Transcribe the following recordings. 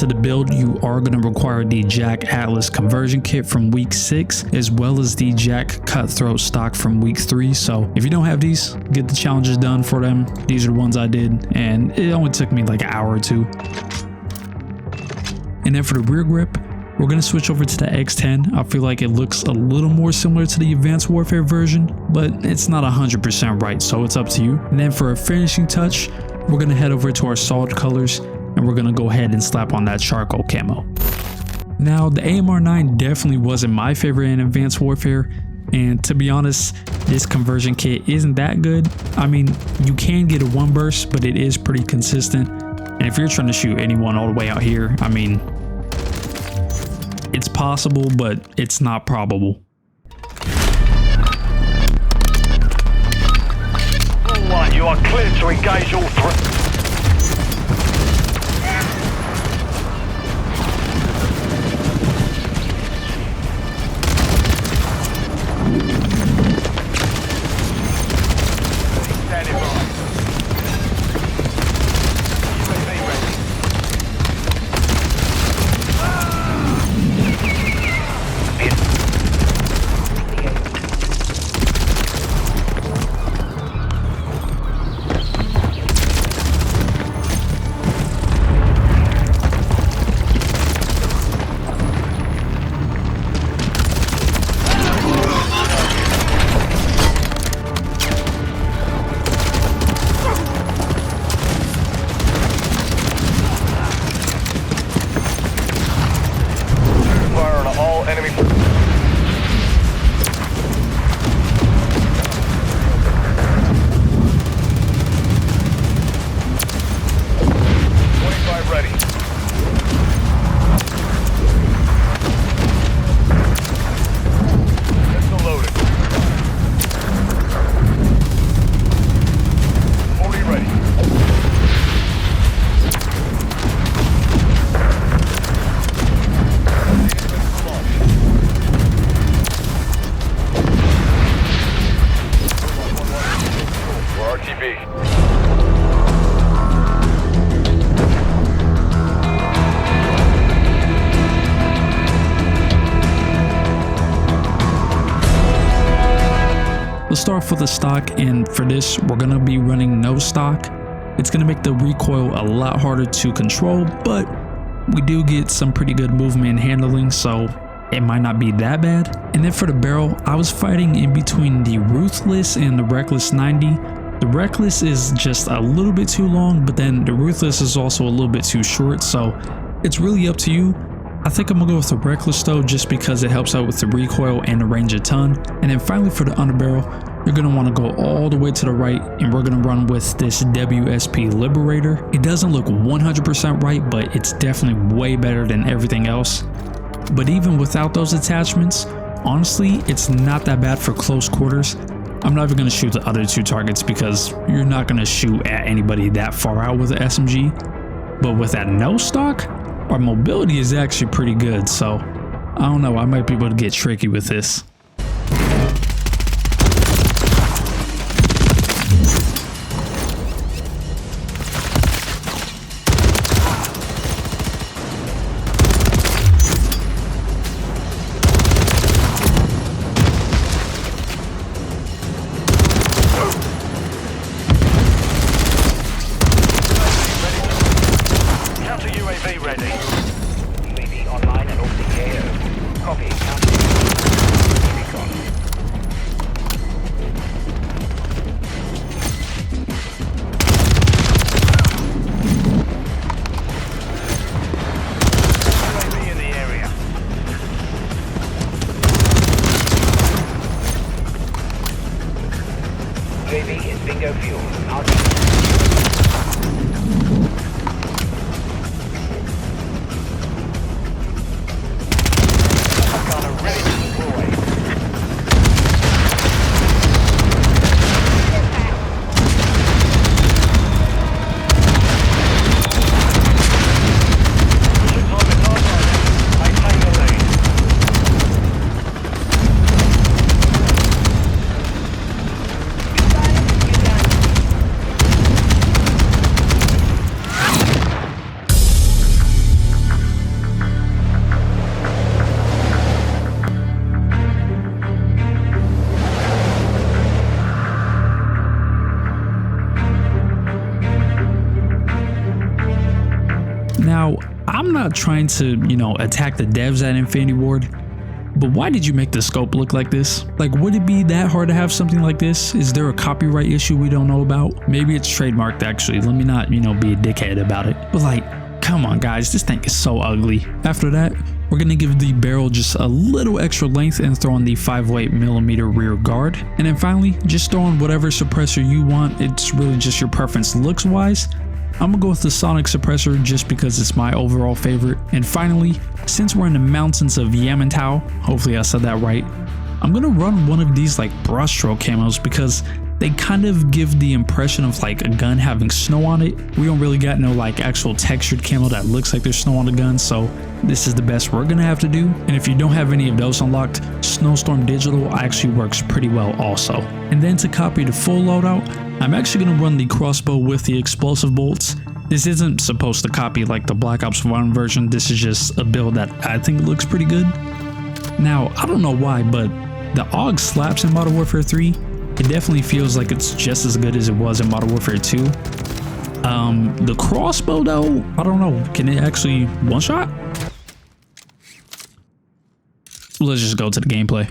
into the build, you are going to require the Jack Atlas conversion kit from week 6, as well as the Jack Cutthroat stock from week 3. So if you don't have these, get the challenges done for them. These are the ones I did, and it only took me like an hour or two. And then for the rear grip, we're going to switch over to the X10. I feel like it looks a little more similar to the Advanced Warfare version, but it's not 100% right, so it's up to you. And then for a finishing touch, we're going to head over to our solid colors, and we're going to go ahead and slap on that charcoal camo. Now, the AMR9 definitely wasn't my favorite in Advanced Warfare, and to be honest, this conversion kit isn't that good. I mean, you can get a one burst, but it is pretty consistent. And if you're trying to shoot anyone all the way out here, I mean, it's possible, but it's not probable. All right, you are clear to engage all three. Let's start off with the stock, and for this we're going to be running no stock. It's going to make the recoil a lot harder to control, but we do get some pretty good movement and handling, so it might not be that bad. And then for the barrel, I was fighting in between the Ruthless and the Reckless 90. The Reckless is just a little bit too long, but then the Ruthless is also a little bit too short, so it's really up to you. I think I'm gonna go with the Reckless though, just because it helps out with the recoil and the range a ton. And then finally for the underbarrel, you're gonna wanna go all the way to the right, and we're gonna run with this WSP Liberator. It doesn't look 100% right, but it's definitely way better than everything else. But even without those attachments, honestly, it's not that bad for close quarters. I'm not even gonna shoot the other two targets because you're not gonna shoot at anybody that far out with the SMG. But with that no stock, our mobility is actually pretty good, so I don't know, I might be able to get tricky with this. Now, I'm not trying to, attack the devs at Infinity Ward, but why did you make the scope look like this? Like, would it be that hard to have something like this? Is there a copyright issue we don't know about? Maybe it's trademarked actually. Let me not, be a dickhead about it. But like, come on guys, this thing is so ugly. After that, we're gonna give the barrel just a little extra length and throw on the 508mm rear guard. And then finally, just throw on whatever suppressor you want. It's really just your preference looks wise. I'm gonna go with the sonic suppressor just because it's my overall favorite. And finally, since we're in the mountains of Yamantau, hopefully I said that right, I'm gonna run one of these like brushstroke camos because they kind of give the impression of like a gun having snow on it. We don't really got no like actual textured camo that looks like there's snow on the gun, so this is the best we're gonna have to do. And if you don't have any of those unlocked, Snowstorm Digital actually works pretty well also. And then to copy the full loadout, I'm actually gonna run the crossbow with the explosive bolts. This isn't supposed to copy like the Black Ops 1 version, this is just a build that I think looks pretty good. Now, I don't know why, but the AUG slaps in Modern Warfare 3. It definitely feels like it's just as good as it was in Modern Warfare 2. The crossbow though, I don't know, can it actually one shot? Let's just go to the gameplay.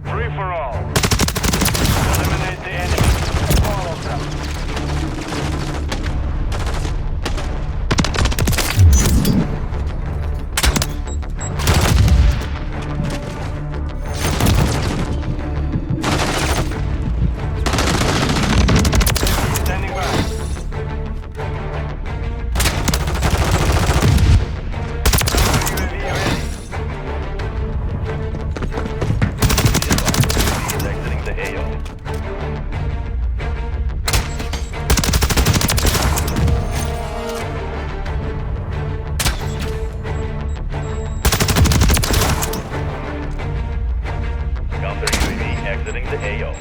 Free for all. Eliminate the enemy. Follow them. Standing back. Exiting the AO. Counter UAV exiting the AO.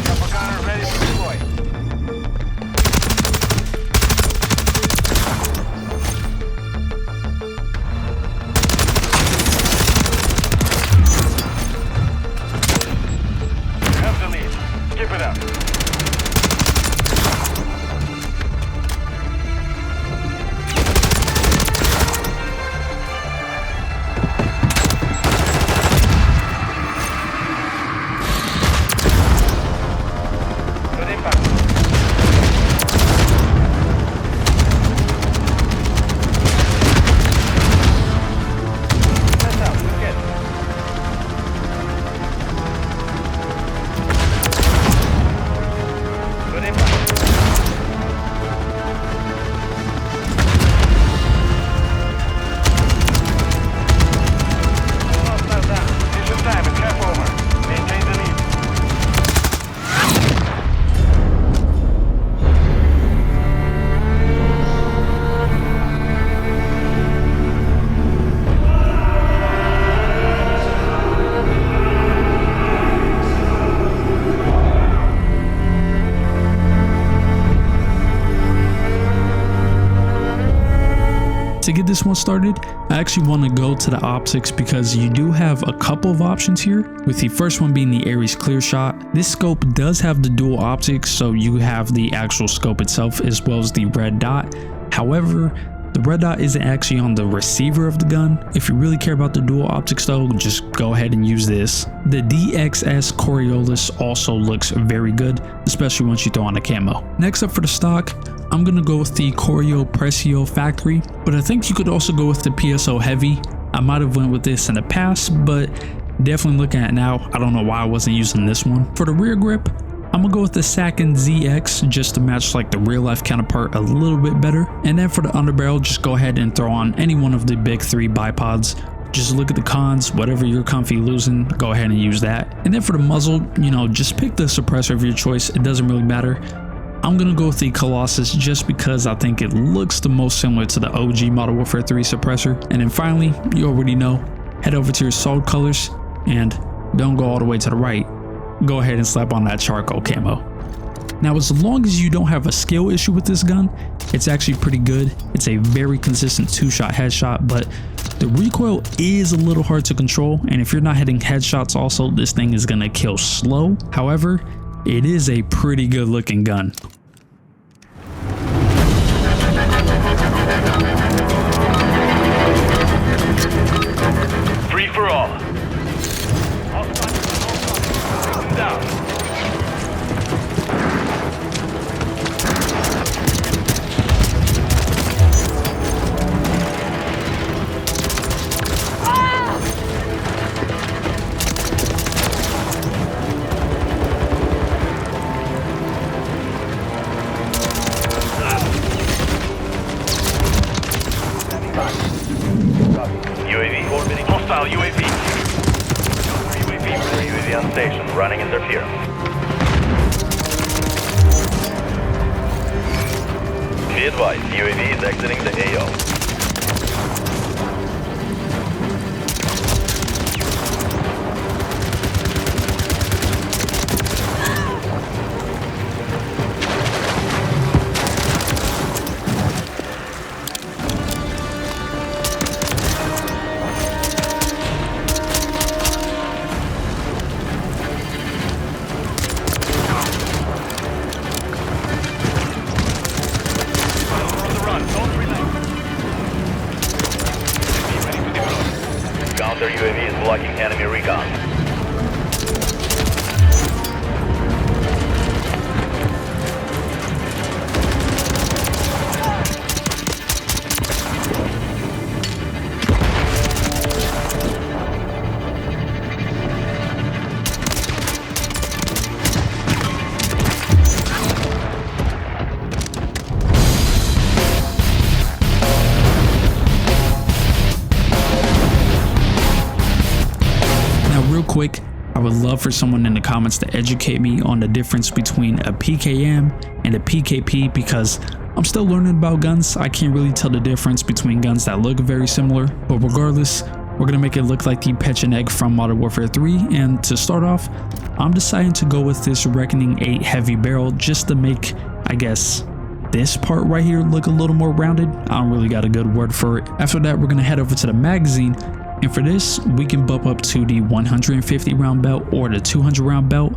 Propaganda ready to deploy. You have the lead. Keep it up. Good impact. That's out. Good hit. Good impact. Hostile down. Mission time and cap over. Maintain the lead. To get this one started, I actually want to go to the optics because you do have a couple of options here, with the first one being the Ares Clear Shot. This scope does have the dual optics, so you have the actual scope itself as well as the red dot. However, the red dot isn't actually on the receiver of the gun. If you really care about the dual optics though, just go ahead and use this. The DXS Coriolis also looks very good, especially once you throw on the camo. Next up for the stock, I'm gonna go with the Corio Precio Factory, but I think you could also go with the PSO Heavy. I might have went with this in the past, but definitely looking at it now, I don't know why I wasn't using this one. For the rear grip, I'm gonna go with the Sakin ZX just to match like the real life counterpart a little bit better. And then for the underbarrel, just go ahead and throw on any one of the big three bipods. Just look at the cons, whatever you're comfy losing, go ahead and use that. And then for the muzzle, just pick the suppressor of your choice, it doesn't really matter. I'm gonna go with the Colossus just because I think it looks the most similar to the OG Modern Warfare 3 suppressor. And then finally, you already know, head over to your sold colors and don't go all the way to the right. Go ahead and slap on that charcoal camo. Now, as long as you don't have a skill issue with this gun, it's actually pretty good. It's a very consistent 2-shot headshot, but the recoil is a little hard to control, and if you're not hitting headshots also, this thing is gonna kill slow. However, it is a pretty good looking gun. Free for all. Down. UAV orbiting. Hostile UAV. UAV on station, running interference. Be advised, UAV is exiting the AO. Counter UAV is blocking enemy recon. Real quick, I would love for someone in the comments to educate me on the difference between a PKM and a PKP, because I'm still learning about guns. I can't really tell the difference between guns that look very similar, but regardless, we're gonna make it look like the Pecheneg from Modern Warfare 3. And to start off, I'm deciding to go with this Reckoning 8 heavy barrel just to make, I guess, this part right here look a little more rounded. I don't really got a good word for it. After that, we're gonna head over to the magazine. And for this, we can bump up to the 150 round belt or the 200 round belt.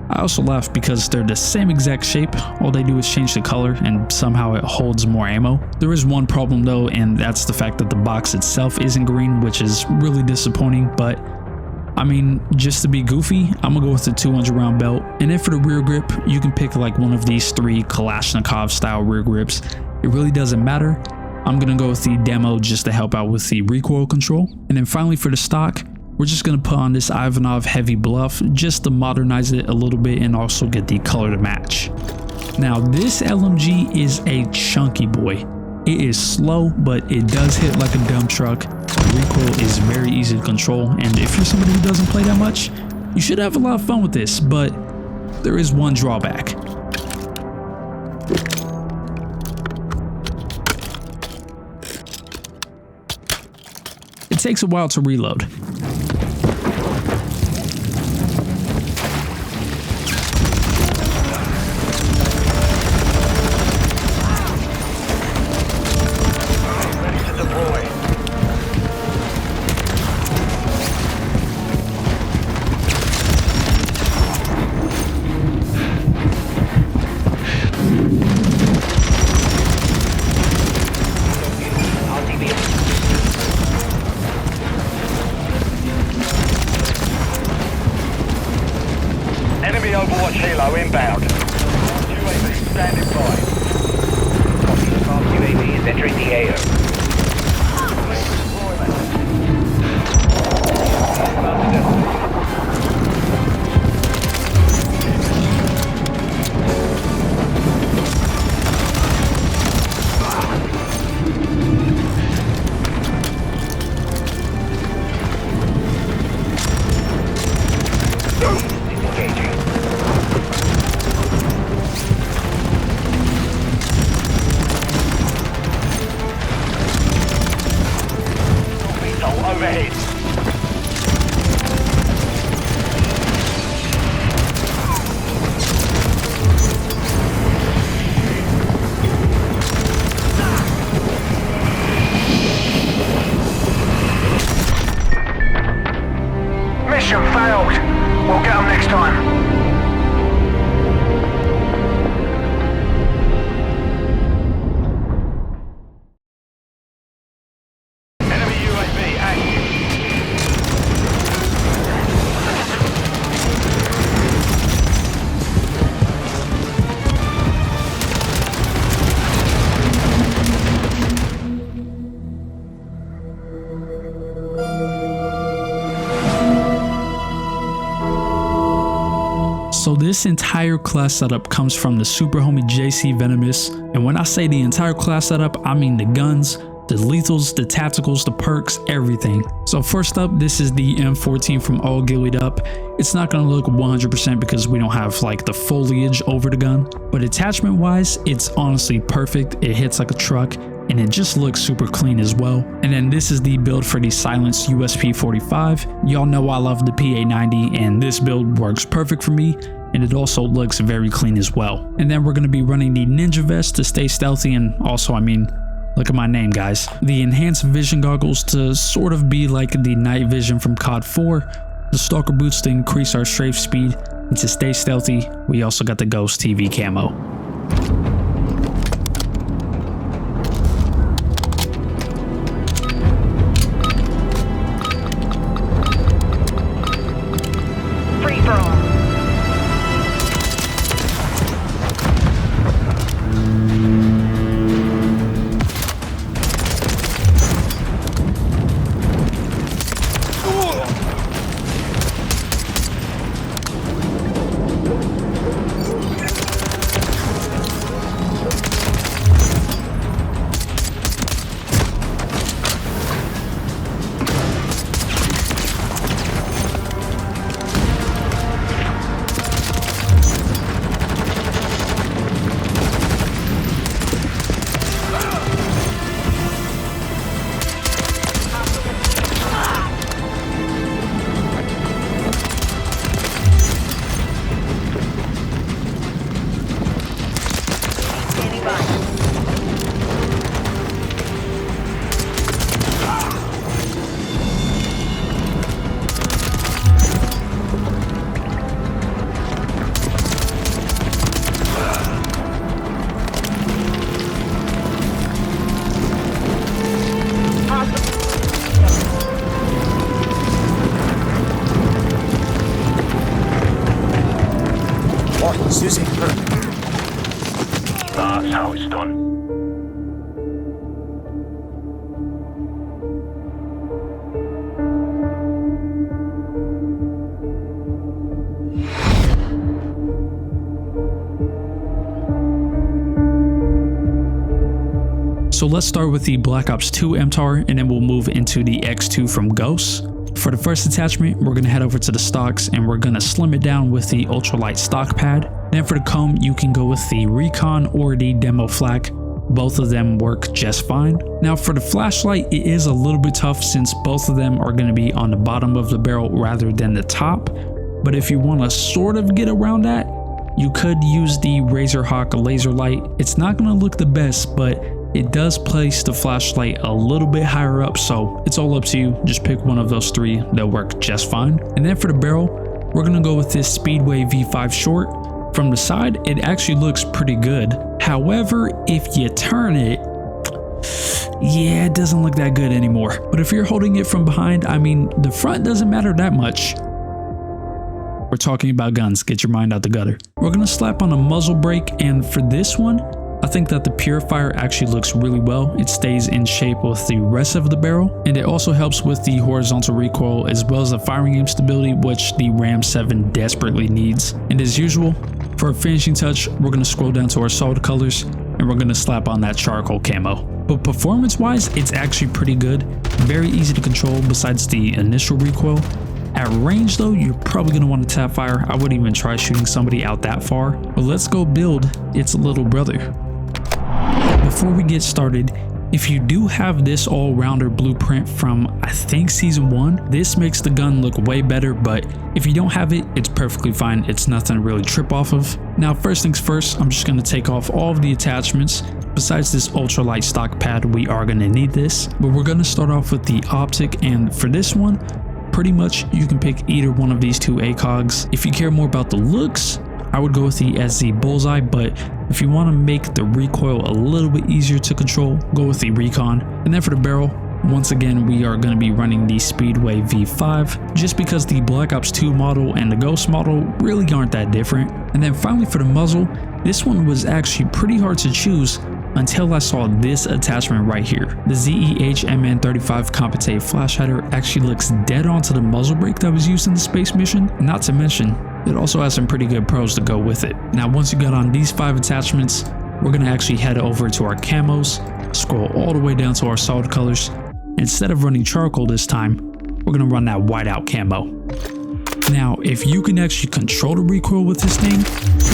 I also laugh because they're the same exact shape. All they do is change the color and somehow it holds more ammo. There is one problem though, and that's the fact that the box itself isn't green, which is really disappointing. But I mean, just to be goofy, I'm gonna go with the 200 round belt. And then for the rear grip, you can pick like one of these 3 Kalashnikov style rear grips. It really doesn't matter. I'm gonna go with the demo just to help out with the recoil control. And then finally for the stock, we're just gonna put on this Ivanov heavy bluff just to modernize it a little bit and also get the color to match. Now this LMG is a chunky boy. It is slow, but it does hit like a dump truck. The recoil is very easy to control, and if you're somebody who doesn't play that much, you should have a lot of fun with this, but there is one drawback. It takes a while to reload. this entire class setup comes from the super homie JC Venomous, and when I say the entire class setup, I mean the guns, the lethals, the tacticals, the perks, everything. So first up, this is the M14 from Ghillied Up. It's not going to look 100% because we don't have like the foliage over the gun, but attachment wise, it's honestly perfect. It hits like a truck and it just looks super clean as well. And then this is the build for the silenced USP45. Y'all know I love the PA90 and this build works perfect for me. And it also looks very clean as well. And then we're going to be running the ninja vest to stay stealthy, and also, I mean, look at my name, guys. The enhanced vision goggles to sort of be like the night vision from COD 4. The stalker boots to increase our strafe speed. And to stay stealthy, we also got the Ghost TV camo. Free for all. Using her. That's how it's done. So let's start with the Black Ops 2 MTAR, and then we'll move into the X2 from Ghosts. For the first attachment, we're going to head over to the stocks and we're going to slim it down with the ultralight stock pad. Then for the comb, you can go with the Recon or the Demo Flak. Both of them work just fine. Now for the flashlight, it is a little bit tough since both of them are going to be on the bottom of the barrel rather than the top. But if you want to sort of get around that, you could use the Razorhawk laser light. It's not going to look the best, but it does place the flashlight a little bit higher up, so it's all up to you. Just pick one of those three, they'll work just fine. And then for the barrel, we're gonna go with this Speedway V5 short. From the side, it actually looks pretty good. However, if you turn it, yeah, it doesn't look that good anymore. But if you're holding it from behind, I mean, the front doesn't matter that much. We're talking about guns, get your mind out the gutter. We're gonna slap on a muzzle brake, and for this one, I think that the purifier actually looks really well. It stays in shape with the rest of the barrel, and it also helps with the horizontal recoil as well as the firing aim stability, which the Ram 7 desperately needs. And as usual, for a finishing touch, we're going to scroll down to our solid colors and we're going to slap on that charcoal camo. But performance wise, it's actually pretty good. Very easy to control besides the initial recoil. At range though, you're probably going to want to tap fire. I wouldn't even try shooting somebody out that far. But let's go build its little brother. Before we get started, if you do have this all-rounder blueprint from I think season 1, this makes the gun look way better, but if you don't have it, it's perfectly fine. It's nothing to really trip off of. Now first things first, I'm just going to take off all of the attachments. Besides this ultralight stock pad, we are going to need this, but we're going to start off with the optic, and for this one, pretty much you can pick either one of these two ACOGs. If you care more about the looks, I would go with the SZ Bullseye, but if you want to make the recoil a little bit easier to control, go with the Recon. And then for the barrel, once again, we are going to be running the Speedway V5, just because the Black Ops 2 model and the Ghost model really aren't that different. And then finally for the muzzle, this one was actually pretty hard to choose until I saw this attachment right here. The ZEH MN35 Compensate Flash Hider actually looks dead onto the muzzle brake that was used in the space mission. Not to mention, It also has some pretty good pros to go with it. Now once you got on these 5 attachments, we're going to actually head over to our camos, scroll all the way down to our solid colors. Instead of running charcoal this time, we're going to run that whiteout camo. Now if you can actually control the recoil with this thing,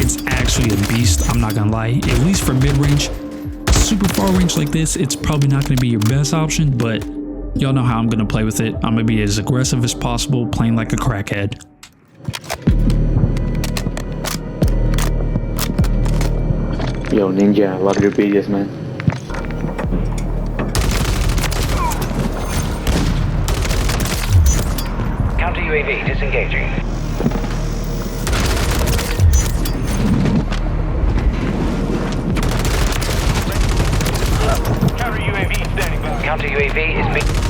it's actually a beast, I'm not gonna lie. At least for mid-range. Super far range like this, it's probably not going to be your best option, but y'all know how I'm going to play with it. I'm going to be as aggressive as possible, playing like a crackhead. Yo, Ninja, love your videos, man. Counter UAV disengaging. Counter UAV standing by. Counter UAV is being...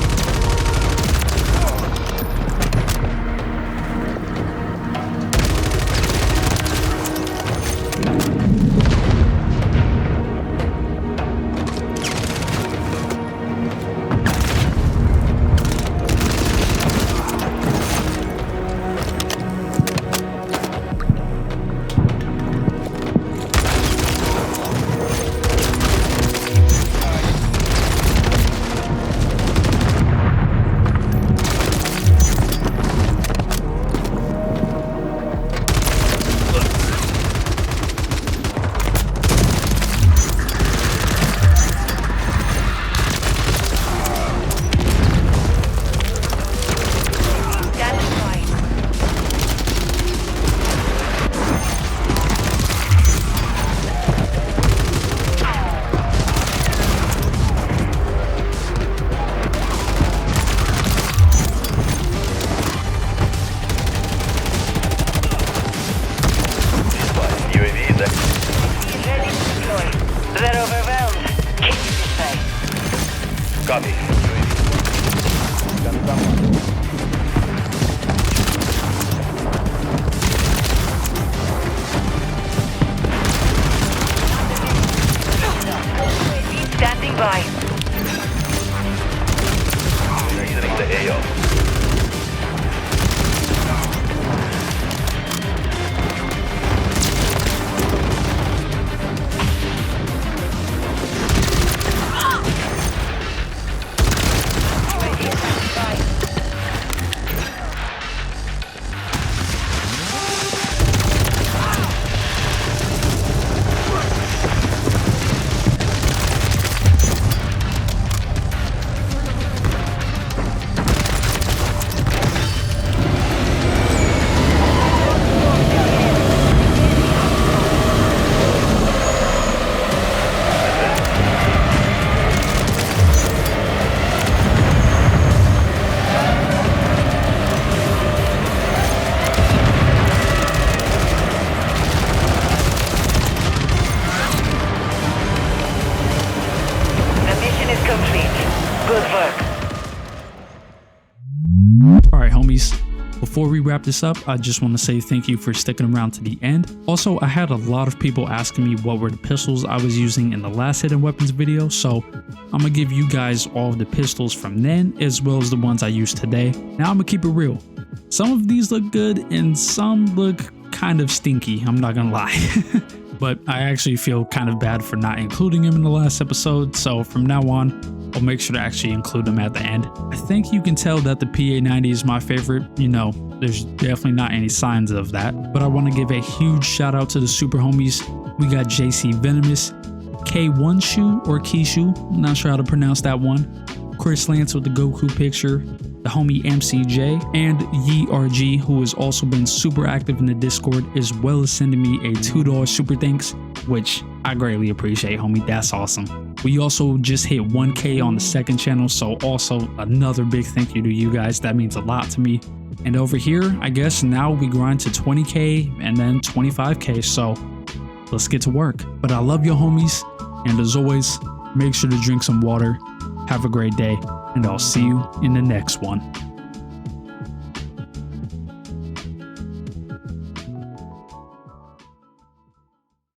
Copy. Standing by. Exiting the AO. Alright homies, before we wrap this up, I just want to say thank you for sticking around to the end. Also, I had a lot of people asking me what were the pistols I was using in the last hidden weapons video, so I'm gonna give you guys all of the pistols from then as well as the ones I used today. Now I'm gonna keep it real. Some of these look good and some look kind of stinky, I'm not gonna lie. But I actually feel kind of bad for not including him in the last episode, so from now on, I'll make sure to actually include them at the end. I think you can tell that the PA90 is my favorite. You know, there's definitely not any signs of that. But I want to give a huge shout out to the super homies. We got JC Venomous, K1 Shoe or Kishu, I'm not sure how to pronounce that one. Chris Lance with the Goku picture, the homie MCJ, and YeRG, who has also been super active in the Discord, as well as sending me a $2 super thanks, which I greatly appreciate, homie. That's awesome. We also just hit 1K on the second channel, so also another big thank you to you guys. That means a lot to me. And over here, I guess now we grind to 20K and then 25K, so let's get to work. But I love you homies, and as always, make sure to drink some water. Have a great day, and I'll see you in the next one.